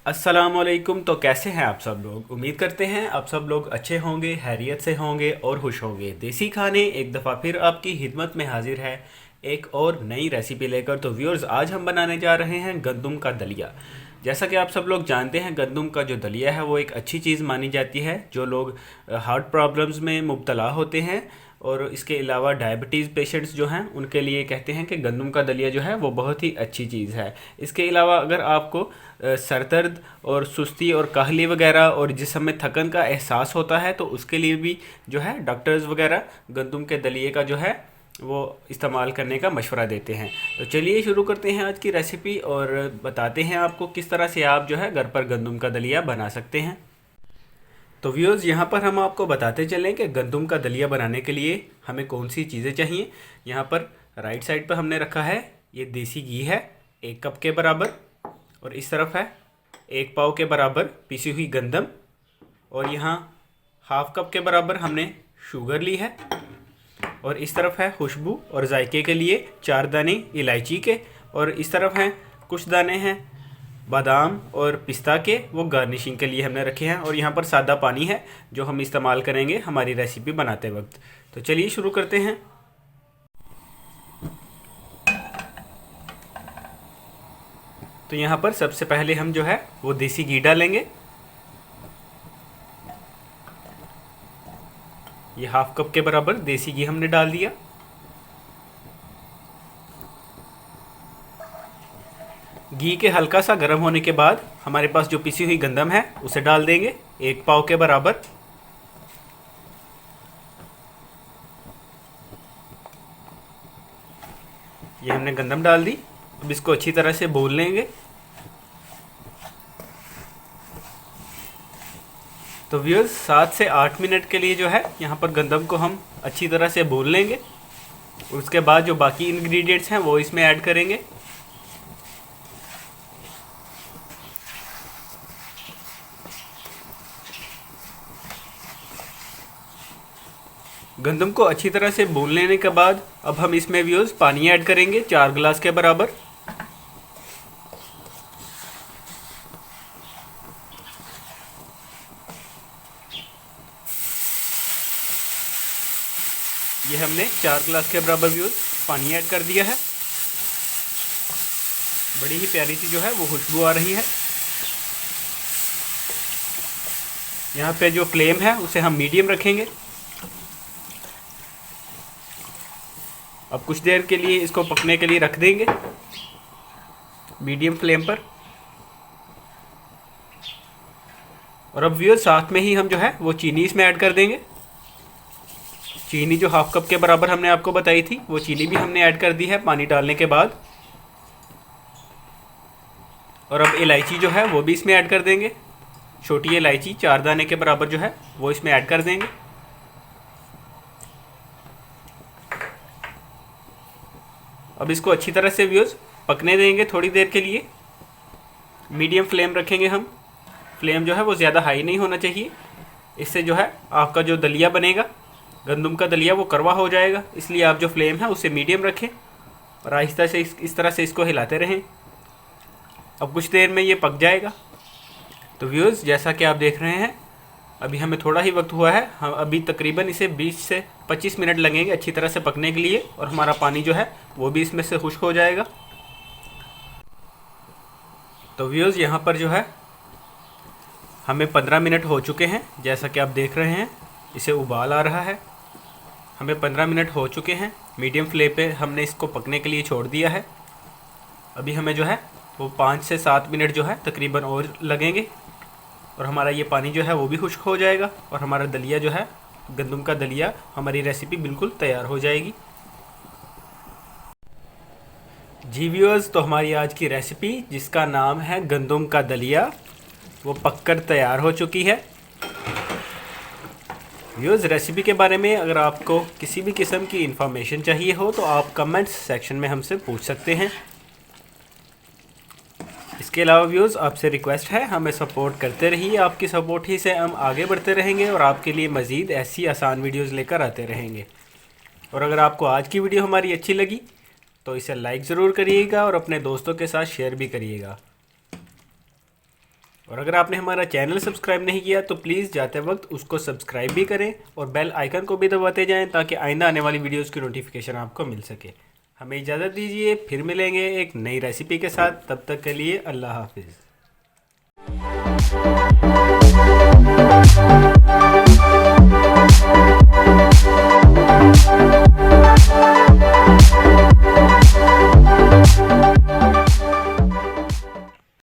अस्सलामुअलैकुम। तो कैसे हैं आप सब लोग? उम्मीद करते हैं आप सब लोग अच्छे होंगे, हैरियत से होंगे और खुश होंगे। देसी खाने एक दफ़ा फिर आपकी खिदमत में हाजिर है एक और नई रेसिपी लेकर। तो व्यूअर्स, आज हम बनाने जा रहे हैं गंदम का दलिया। जैसा कि आप सब लोग जानते हैं, गंदम का जो दलिया है वो एक अच्छी चीज़ मानी जाती है। जो लोग हार्ट प्रॉब्लम्स में मुब्तला होते हैं और इसके अलावा डायबिटीज़ पेशेंट्स जो हैं उनके लिए कहते हैं कि गंदम का दलिया जो है वो बहुत ही अच्छी चीज़ है। इसके अलावा अगर आपको सर दर्द और सुस्ती और काहली वगैरह और जिस्म में थकन का एहसास होता है तो उसके लिए भी जो है डॉक्टर्स वगैरह गंदम के दलिए का जो है वो इस्तेमाल करने का मशवरा देते हैं। तो चलिए शुरू करते हैं आज की रेसिपी और बताते हैं आपको किस तरह से आप जो है घर पर गंदम का दलिया बना सकते हैं। तो व्यूअर्स, यहाँ पर हम आपको बताते चलें कि गंदम का दलिया बनाने के लिए हमें कौन सी चीज़ें चाहिए। यहाँ पर राइट साइड पर हमने रखा है ये देसी घी है 1 कप के बराबर, और इस तरफ है 1 पाव के बराबर पिसी हुई गंदम, और यहाँ हाफ कप के बराबर हमने शुगर ली है, और इस तरफ है खुशबू और जायके के लिए 4 दाने इलायची के, और इस तरफ हैं कुछ दाने हैं बादाम और पिस्ता के, वो गार्निशिंग के लिए हमने रखे हैं, और यहाँ पर सादा पानी है जो हम इस्तेमाल करेंगे हमारी रेसिपी बनाते वक्त। तो चलिए शुरू करते हैं। तो यहाँ पर सबसे पहले हम जो है वो देसी घी डालेंगे। ये हाफ कप के बराबर देसी घी हमने डाल दिया। घी के हल्का सा गर्म होने के बाद हमारे पास जो पिसी हुई गंदम है उसे डाल देंगे 1 पाव के बराबर। ये हमने गंदम डाल दी। अब इसको अच्छी तरह से भून लेंगे। तो व्यूअर्स, 7 से 8 मिनट के लिए जो है यहाँ पर गंदम को हम अच्छी तरह से भून लेंगे। उसके बाद जो बाकी इंग्रेडिएंट्स हैं वो इसमें ऐड करेंगे। गंदम को अच्छी तरह से भून लेने के बाद अब हम इसमें व्यूअर्स पानी ऐड करेंगे 4 गिलास के बराबर। ये हमने 4 गिलास के बराबर व्यूअर्स पानी ऐड कर दिया है। बड़ी ही प्यारी सी जो है वो खुशबू आ रही है। यहाँ पे जो फ्लेम है उसे हम मीडियम रखेंगे। अब कुछ देर के लिए इसको पकने के लिए रख देंगे मीडियम फ्लेम पर। और अब व्यूअर्स, साथ में ही हम जो है वो चीनी इसमें ऐड कर देंगे। चीनी जो हाफ कप के बराबर हमने आपको बताई थी वो चीनी भी हमने ऐड कर दी है पानी डालने के बाद। और अब इलायची जो है वो भी इसमें ऐड कर देंगे। छोटी इलायची 4 दाने के बराबर जो है वो इसमें ऐड कर देंगे। अब इसको अच्छी तरह से व्यूअर्स पकने देंगे थोड़ी देर के लिए। मीडियम फ्लेम रखेंगे हम। फ्लेम जो है वो ज़्यादा हाई नहीं होना चाहिए, इससे जो है आपका जो दलिया बनेगा गंदम का दलिया वो कड़वा हो जाएगा। इसलिए आप जो फ्लेम है उसे मीडियम रखें और आहिस्ता से इस तरह से इसको हिलाते रहें। अब कुछ देर में ये पक जाएगा। तो व्यूअर्स, जैसा कि आप देख रहे हैं अभी हमें थोड़ा ही वक्त हुआ है। हम अभी तकरीबन इसे 20 से 25 मिनट लगेंगे अच्छी तरह से पकने के लिए, और हमारा पानी जो है वो भी इसमें से खुश्क हो जाएगा। तो व्यूअर्स, यहाँ पर जो है हमें 15 मिनट हो चुके हैं। जैसा कि आप देख रहे हैं इसे उबाल आ रहा है। हमें 15 मिनट हो चुके हैं। मीडियम फ्लेम पे हमने इसको पकने के लिए छोड़ दिया है। अभी हमें जो है वो 5 से 7 मिनट जो है तकरीबन और लगेंगे, और हमारा ये पानी जो है वो भी खुश्क हो जाएगा, और हमारा दलिया जो है गंदम का दलिया हमारी रेसिपी बिल्कुल तैयार हो जाएगी। जी व्यूअर्स, तो हमारी आज की रेसिपी जिसका नाम है गंदम का दलिया वो पककर तैयार हो चुकी है। व्यूअर्स, रेसिपी के बारे में अगर आपको किसी भी किस्म की इंफॉर्मेशन चाहिए हो तो आप कमेंट्स सेक्शन में हमसे पूछ सकते हैं। इसके अलावा व्यूअर्स, आपसे रिक्वेस्ट है हमें सपोर्ट करते रहिए। आपकी सपोर्ट ही से हम आगे बढ़ते रहेंगे और आपके लिए मज़ीद ऐसी आसान वीडियोस लेकर आते रहेंगे। और अगर आपको आज की वीडियो हमारी अच्छी लगी तो इसे लाइक ज़रूर करिएगा और अपने दोस्तों के साथ शेयर भी करिएगा। और अगर आपने हमारा चैनल सब्सक्राइब नहीं किया तो प्लीज़ जाते वक्त उसको सब्सक्राइब भी करें और बेल आइकन को भी दबाते जाएं ताकि आइंदा आने वाली वीडियोस की नोटिफिकेशन आपको मिल सके। हमें इजाज़त दीजिए, फिर मिलेंगे एक नई रेसिपी के साथ। तब तक के लिए अल्लाह हाफिज़।